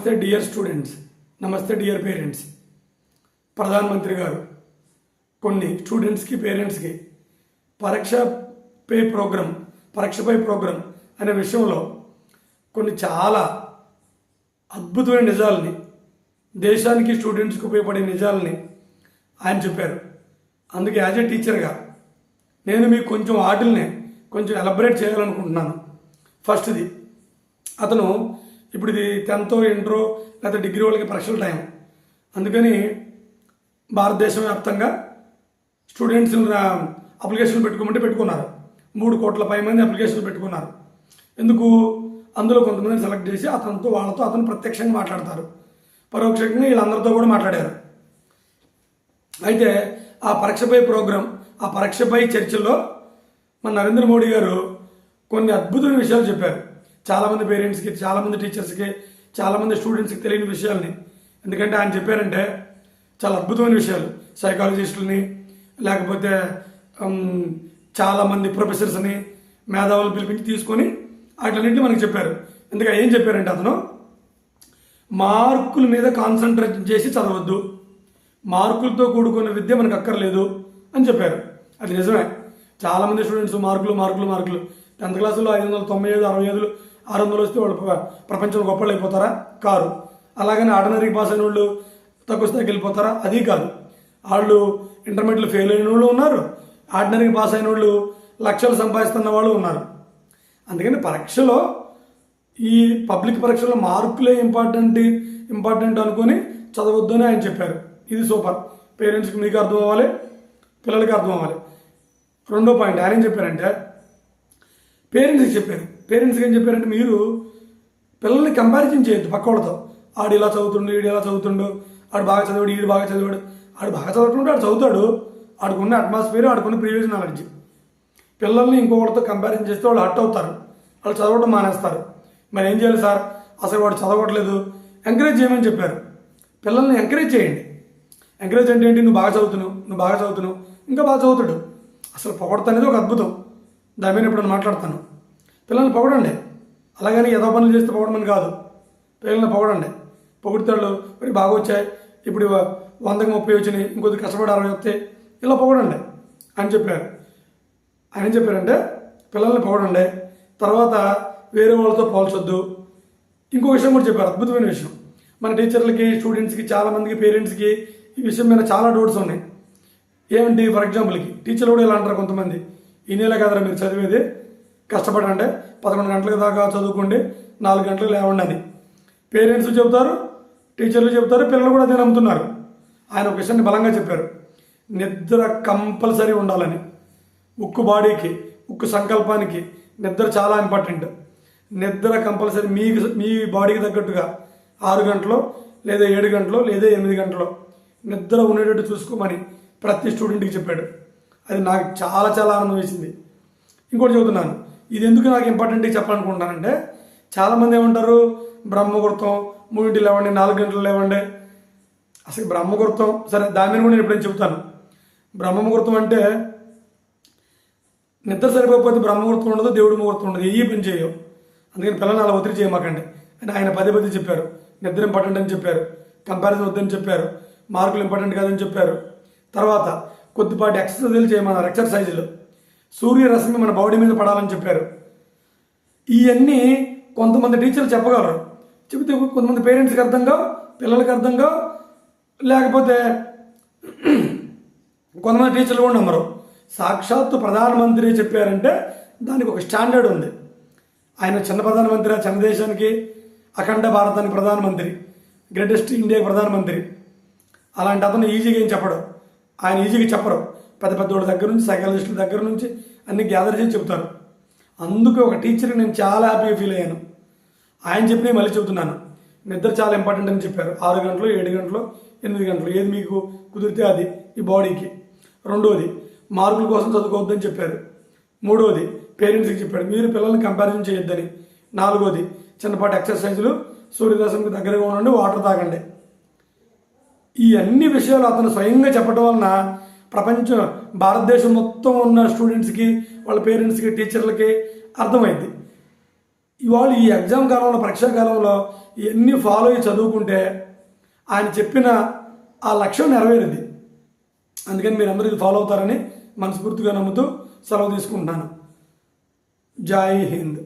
నమస్తే dear students, నమస్తే dear parents. ప్రధానమంత్రి గారు కొన్ని స్టూడెంట్స్కి పేరెంట్స్కి పరీక్షపై ప్రోగ్రాం అనే విషయంలో కొన్ని చాలా అద్భుతమైన నిజాలని, దేశానికి స్టూడెంట్స్కి ఉపయోగపడే నిజాలని ఆయన చెప్పారు. అందుకే యాజ్ ఏ టీచర్గా నేను మీకు కొంచెం వాటిల్ని కొంచెం ఎలబరేట్ చేయాలనుకుంటున్నాను. ఫస్ట్ది, అతను ఇప్పుడు ఇది 10th ఇంటరో లేదా డిగ్రీ వాళ్ళకి పరీక్షల టైం. అందుకని భారతదేశం వ్యాప్తంగా స్టూడెంట్స్ అప్లికేషన్లు పెట్టుకున్నారు. 3 కోట్ల పై మంది అప్లికేషన్లు పెట్టుకున్నారు. ఎందుకు? అందులో కొంతమందిని సెలెక్ట్ చేసి వాళ్ళతో అతను ప్రత్యక్షంగా మాట్లాడతారు, పరోక్షంగా వీళ్ళందరితో కూడా మాట్లాడారు. అయితే ఆ పరీక్షపై చర్చల్లో మన నరేంద్ర మోడీ గారు కొన్ని అద్భుతమైన విషయాలు చెప్పారు. చాలామంది పేరెంట్స్కి, చాలామంది టీచర్స్కి, చాలామంది స్టూడెంట్స్కి తెలియని విషయాల్ని. ఎందుకంటే ఆయన చెప్పారంటే చాలా అద్భుతమైన విషయాలు. సైకాలజిస్టులని, లేకపోతే చాలామంది ప్రొఫెసర్స్ని, మేధావులు పిలిపించి తీసుకొని వాటిలన్నింటినీ మనకి చెప్పారు. ఎందుకంటే ఏం చెప్పారంటే అతను మార్కుల మీద కాన్సన్ట్రేట్ చేసి చదవద్దు, మార్కులతో కూడుకున్న విద్య మనకు అక్కర్లేదు అని చెప్పారు. అది నిజమే. చాలామంది స్టూడెంట్స్ మార్కులు 10th క్లాసులో 595, 65, 600 వస్తే వాళ్ళు ప్రపంచంలో గొప్పలు అయిపోతారా? కారు. అలాగని ఆర్డినరీ పాస్ అయిన వాళ్ళు తక్కువ స్థాయికి వెళ్ళిపోతారా? అది కాదు. వాళ్ళు ఇంటర్మీడియట్లో ఫెయిల్ అయిన వాళ్ళు ఉన్నారు, ఆర్డినరీ పాస్ అయిన వాళ్ళు లక్షలు సంపాదిస్తున్న వాళ్ళు ఉన్నారు. అందుకని పరీక్షలో, ఈ పబ్లిక్ పరీక్షలో మార్కులే ఇంపార్టెంట్ అనుకొని చదవద్దు అని ఆయన చెప్పారు. ఇది సూపర్. పేరెంట్స్కి మీకు అర్థం అవ్వాలి, పిల్లలకి అర్థం అవ్వాలి. రెండో పాయింట్ ఆయన ఏం చెప్పారంటే, పేరెంట్స్కి ఏం చెప్పారంటే, మీరు పిల్లల్ని కంపారిజన్ చేయొద్దు పక్క వాళ్ళతో. ఆడు ఇలా చదువుతుండు, ఈడు ఇలా చదువుతుండు, ఆడు బాగా చదివాడు, ఈడు బాగా చదివాడు. ఆడు బాగా చదువుతుంటే ఆడు చదువుతాడు, ఆడుకున్న అట్మాస్ఫియర్, ఆడుకున్న ప్రీవియస్ నాలెడ్జ్. పిల్లల్ని ఇంకొకటితో కంపారిజన్ చేస్తే వాళ్ళు హర్ట్ అవుతారు, వాళ్ళు చదవడం మానేస్తారు. మరి ఏం చేయాలి సార్? అసలు వాడు చదవట్లేదు, ఎంకరేజ్ చేయమని చెప్పారు. పిల్లల్ని ఎంకరేజ్ చేయండి. ఎంకరేజ్ అంటే ఏంటి? నువ్వు బాగా చదువుతున్నావు, ఇంకా బాగా చదువుతాడు. అసలు పొగడత అనేది ఒక అద్భుతం. దాని మీద ఇప్పుడు మాట్లాడతాను. పిల్లల్ని పొగడండి. అలాగని ఏదో పనులు చేస్తే పొగడమని కాదు. పిల్లల్ని పొగడండి. పొగుడుతాడు, మరి బాగా వచ్చాయి, ఇప్పుడు 100కి 30 వచ్చినాయి, ఇంకొద్ది కష్టపడి 60 వస్తాయి, ఇలా పొగడండి అని చెప్పారు. ఆయన ఏం చెప్పారంటే, పిల్లల్ని పొగడండి, తర్వాత వేరే వాళ్ళతో పోల్చొద్దు. ఇంకో విషయం కూడా చెప్పారు, అద్భుతమైన విషయం. మన టీచర్లకి, స్టూడెంట్స్కి, చాలామందికి పేరెంట్స్కి ఈ విషయం మీద చాలా డౌట్స్ ఉన్నాయి. ఏమంటే, ఫర్ ఎగ్జాంపుల్కి టీచర్లు కూడా ఇలా అంటారు కొంతమంది, ఈ నెల కదరా మీరు చదివేది, కష్టపడండి, 11 గంటల దాకా చదువుకోండి, 4 గంటలకు లేవండి అని పేరెంట్స్ చెబుతారు, టీచర్లు చెబుతారు, పిల్లలు కూడా అదే నమ్ముతున్నారు. ఆయన ఒక విషయాన్ని బలంగా చెప్పారు, నిద్ర కంపల్సరీ ఉండాలని. ఉక్కు బాడీకి, ఉక్కు సంకల్పానికి నిద్ర చాలా ఇంపార్టెంట్. నిద్ర కంపల్సరీ మీ బాడీకి తగ్గట్టుగా 6 గంటలో లేదా 7 గంటలో లేదా 8 గంటలో నిద్ర ఉండేటట్టు చూసుకోమని ప్రతి స్టూడెంట్కి చెప్పాడు. అది నాకు చాలా చాలా ఆనందం వేసింది. ఇంకోటి చెబుతున్నాను, ఇది ఎందుకు నాకు ఇంపార్టెంట్గా చెప్పాలనుకుంటున్నానంటే, చాలామంది ఏమంటారు, బ్రహ్మముహూర్తం 3 లేవండి, 4 గంటలు లేవండి. అసలు బ్రహ్మముహూర్తం సరే, దాని మీద కూడా నేను ఎప్పుడైనా చెబుతాను. బ్రహ్మముహూర్తం అంటే నిద్ర సరిపోకపోతే బ్రహ్మముహూర్తం ఉండదు, దేవుడి ముహూర్తం ఉండదు, ఏ పని చేయవు. అందుకని పిల్లల్ని అలా ఒత్తిడి చేయమాకండి అని ఆయన పదే చెప్పారు. నిద్ర ఇంపార్టెంట్ అని చెప్పారు, కంపారిజన్ వద్దని చెప్పారు, మార్కులు ఇంపార్టెంట్ కాదని చెప్పారు. తర్వాత కొద్దిపాటి ఎక్సర్సైజులు, సూర్యరశ్మి మన బాడీ మీద పడాలని చెప్పారు. ఇవన్నీ కొంతమంది టీచర్లు చెప్పగలరు, చెబితే కొంతమంది పేరెంట్స్కి అర్థంగా, పిల్లలకి అర్థంగా, లేకపోతే కొంతమంది టీచర్లు కూడా నమ్మరు. సాక్షాత్తు ప్రధానమంత్రి చెప్పారంటే దానికి ఒక స్టాండర్డ్ ఉంది. ఆయన చిన్న ప్రధానమంత్రి, చిన్న దేశానికి, అఖండ భారతానికి ప్రధానమంత్రి, గ్రేటెస్ట్ ఇండియాకి ప్రధానమంత్రి. అలాంటి అతను ఈజీగా ఏం చెప్పడు. ఆయన ఈజీగా చెప్పరు. పెద్ద వాళ్ళ దగ్గర నుంచి, సైకాలజిస్టుల దగ్గర నుంచి అన్ని గ్యాదర్ చేసి చెప్తారు. అందుకే ఒక టీచర్కి నేను చాలా హ్యాపీగా ఫీల్ అయ్యాను. ఆయన చెప్పినవి మళ్ళీ చెబుతున్నాను. నిద్ర చాలా ఇంపార్టెంట్ అని చెప్పారు. 6 గంటలు, 7 గంటలు, 8 గంటలు, ఏది మీకు కుదిరితే అది ఈ బాడీకి. రెండోది, మార్కుల కోసం చదువుకోవద్దని చెప్పారు. మూడోది, పేరెంట్స్కి చెప్పాడు, మీరు పిల్లల్ని కంపారిజన్ చేయొద్దని. నాలుగోది, చిన్నపాటి ఎక్సర్సైజులు, సూర్యరశ్మికి దగ్గరగా ఉండండి, వాటర్ తాగండి. ఈ అన్ని విషయాలు అతను స్వయంగా చెప్పడం వలన భారతదేశం మొత్తం ఉన్న స్టూడెంట్స్కి, వాళ్ళ పేరెంట్స్కి, టీచర్లకి అర్థమైంది. ఇవాళ ఈ ఎగ్జామ్ కాలంలో, పరీక్షా కాలంలో ఇవన్నీ ఫాలో అయ్యి చదువుకుంటే ఆయన చెప్పిన ఆ లక్ష్యం నెరవేరింది. అందుకని మీరు అందరూ ఇది ఫాలో అవుతారని మనస్ఫూర్తిగా నమ్ముతూ సెలవు తీసుకుంటున్నాను. జై హింద్.